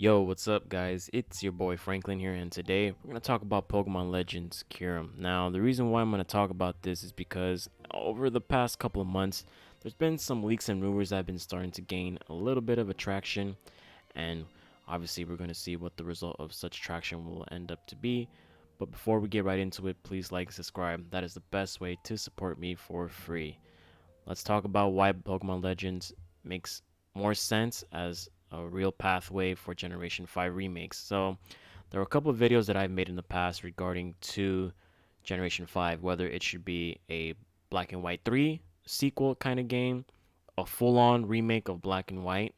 Yo, what's up, guys? It's your boy Franklin here, and today we're going to talk about Pokemon Legends Kyurem. Now, the reason why I'm going to talk about this is because over the past couple of months, there's been some leaks and rumors that have been starting to gain a little bit of attraction, and obviously, we're going to see what the result of such traction will end up to be. But before we get right into it, please like and subscribe. That is the best way to support me for free. Let's talk about why Pokemon Legends makes more sense as a real pathway for Generation 5 remakes. So, there are a couple of videos that I've made in the past regarding to Generation 5, whether it should be a Black and White 3 sequel kind of game, a full on remake of Black and White,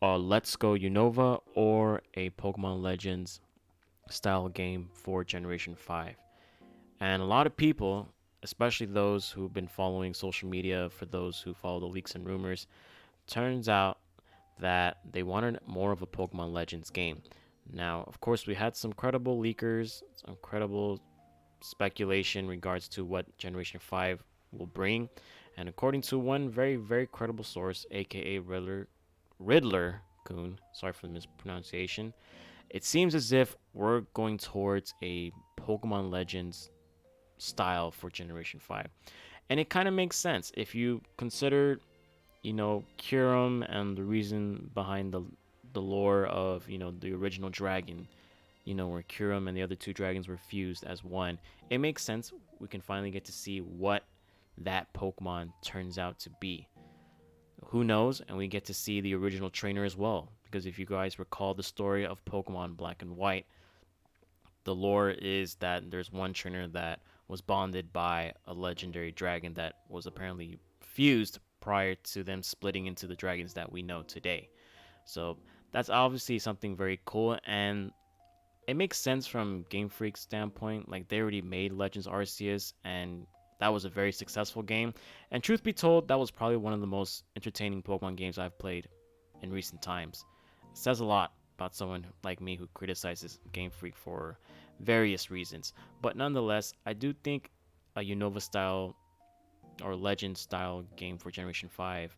a Let's Go Unova, or a Pokemon Legends style game for Generation 5. And a lot of people, especially those who've been following social media, for those who follow the leaks and rumors, turns out that they wanted more of a Pokemon Legends game. Now, of course, we had some credible leakers, some credible speculation in regards to what Generation 5 will bring. And according to one very, very credible source, aka Riddler Coon, sorry for the mispronunciation, it seems as if we're going towards a Pokemon Legends style for Generation 5. And it kind of makes sense if you consider, Kyurem and the reason behind the lore of, the original dragon, where Kyurem and the other two dragons were fused as one. It makes sense. We can finally get to see what that Pokemon turns out to be. Who knows? And we get to see the original trainer as well. Because if you guys recall the story of Pokemon Black and White, the lore is that there's one trainer that was bonded by a legendary dragon that was apparently fused prior to them splitting into the dragons that we know today. So that's obviously something very cool, and it makes sense from Game Freak's standpoint. Like, they already made Legends Arceus, and that was a very successful game. And truth be told, that was probably one of the most entertaining Pokemon games I've played in recent times. It says a lot about someone like me who criticizes Game Freak for various reasons. But nonetheless, I do think a Unova style or Legend style game for Generation 5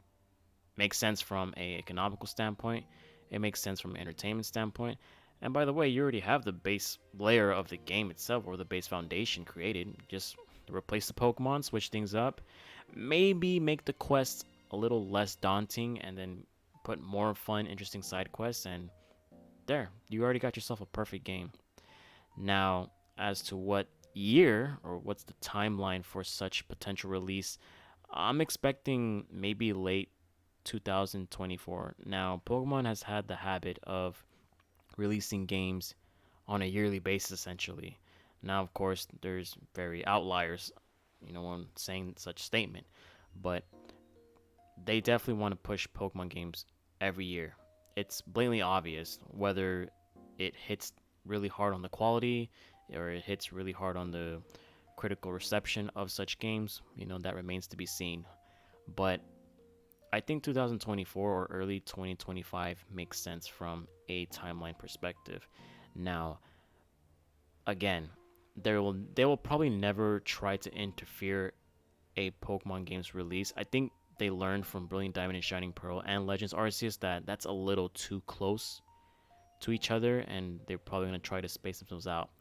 makes sense from a economical standpoint. It makes sense from an entertainment standpoint. And by the way, you already have the base layer of the game itself, or the base foundation created. Just replace the Pokemon, switch things up, maybe make the quests a little less daunting, and then put more fun, interesting side quests, and there, you already got yourself a perfect game. Now, as to what year or what's the timeline for such potential release, I'm expecting maybe late 2024. Now, Pokemon has had the habit of releasing games on a yearly basis, essentially. Now, of course, there's very outliers, when saying such statement, but they definitely want to push Pokemon games every year. It's blatantly obvious whether it hits really hard on the quality or it hits really hard on the critical reception of such games. That remains to be seen. But I think 2024 or early 2025 makes sense from a timeline perspective. Now, again, they will probably never try to interfere a Pokemon game's release. I think they learned from Brilliant Diamond and Shining Pearl and Legends Arceus that that's a little too close to each other, and they're probably going to try to space themselves out.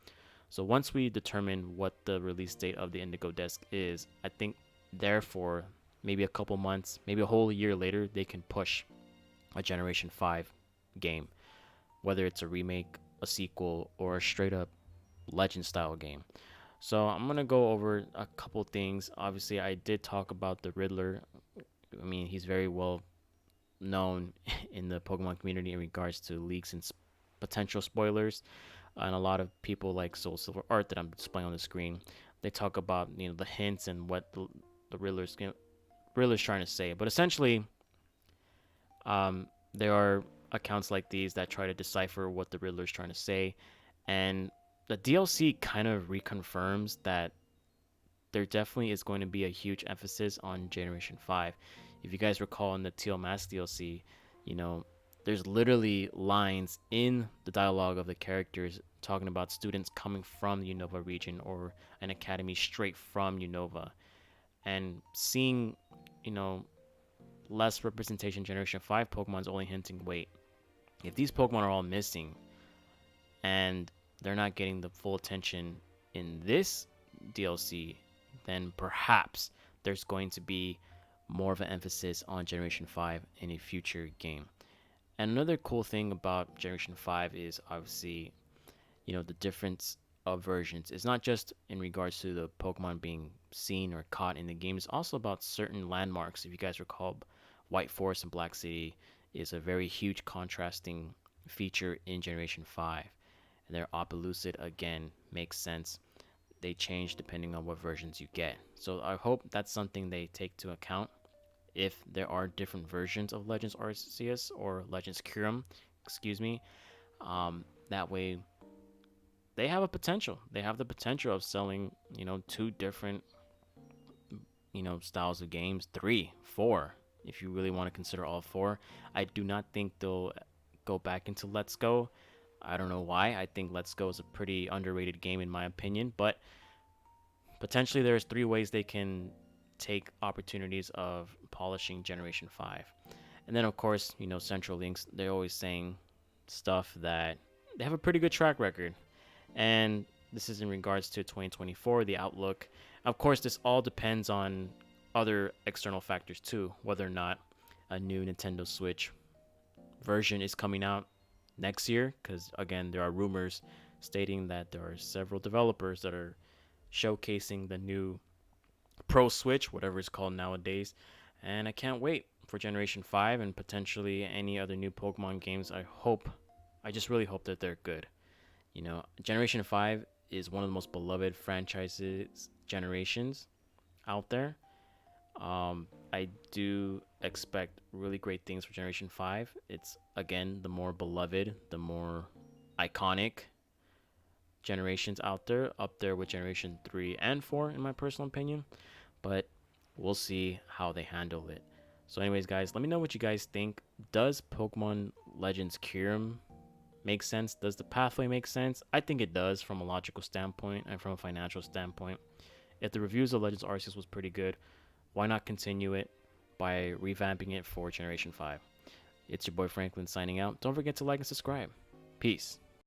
So once we determine what the release date of the Indigo Disc is, I think therefore maybe a couple months, maybe a whole year later, they can push a Generation 5 game, whether it's a remake, a sequel, or a straight up Legend style game. So I'm gonna go over a couple things. Obviously, I did talk about the Riddler. I mean, he's very well known in the Pokemon community in regards to leaks and potential spoilers. And a lot of people like Soul Silver Art that I'm displaying on the screen, they talk about the hints and what the Riddler's trying to say. But essentially, there are accounts like these that try to decipher what the Riddler's trying to say, and the DLC kind of reconfirms that there definitely is going to be a huge emphasis on Generation 5. If you guys recall in the Teal Mask DLC, you know, there's literally lines in the dialogue of the characters talking about students coming from the Unova region or an academy straight from Unova. And seeing, you know, less representation Generation 5 Pokemon's only hinting, wait, If these Pokemon are all missing and they're not getting the full attention in this DLC, then perhaps there's going to be more of an emphasis on Generation 5 in a future game. And another cool thing about Generation 5 is obviously, the difference of versions. It's not just in regards to the Pokemon being seen or caught in the game, it's also about certain landmarks. If you guys recall, White Forest and Black City is a very huge contrasting feature in Generation 5. And their Opelucid again makes sense. They change depending on what versions you get. So I hope that's something they take to account if there are different versions of Legends Arceus or Legends Kyurem, excuse me. That way they have a potential. They have the potential of selling, two different, styles of games, three, four, if you really want to consider all four. I do not think they'll go back into Let's Go. I don't know why. I think Let's Go is a pretty underrated game in my opinion, but potentially there's three ways they can take opportunities of polishing Generation 5. And then of course, Central Links, they're always saying stuff that they have a pretty good track record. And this is in regards to 2024, the outlook. Of course, this all depends on other external factors too, whether or not a new Nintendo Switch version is coming out next year, because again, there are rumors stating that there are several developers that are showcasing the new Pro Switch, whatever it's called nowadays. And I can't wait for Generation 5 and potentially any other new Pokemon games. I just really hope that they're good. Generation 5 is one of the most beloved franchises generations out there. I do expect really great things for Generation 5. It's, again, the more beloved, the more iconic generations out there, up there with Generation 3 and 4, in my personal opinion. But we'll see how they handle it. So, anyways, guys, let me know what you guys think. Does Pokemon Legends Kyurem make sense? Does the pathway make sense? I think it does from a logical standpoint and from a financial standpoint. If the reviews of Legends Arceus was pretty good, why not continue it by revamping it for Generation 5? It's your boy Franklin signing out. Don't forget to like and subscribe. Peace.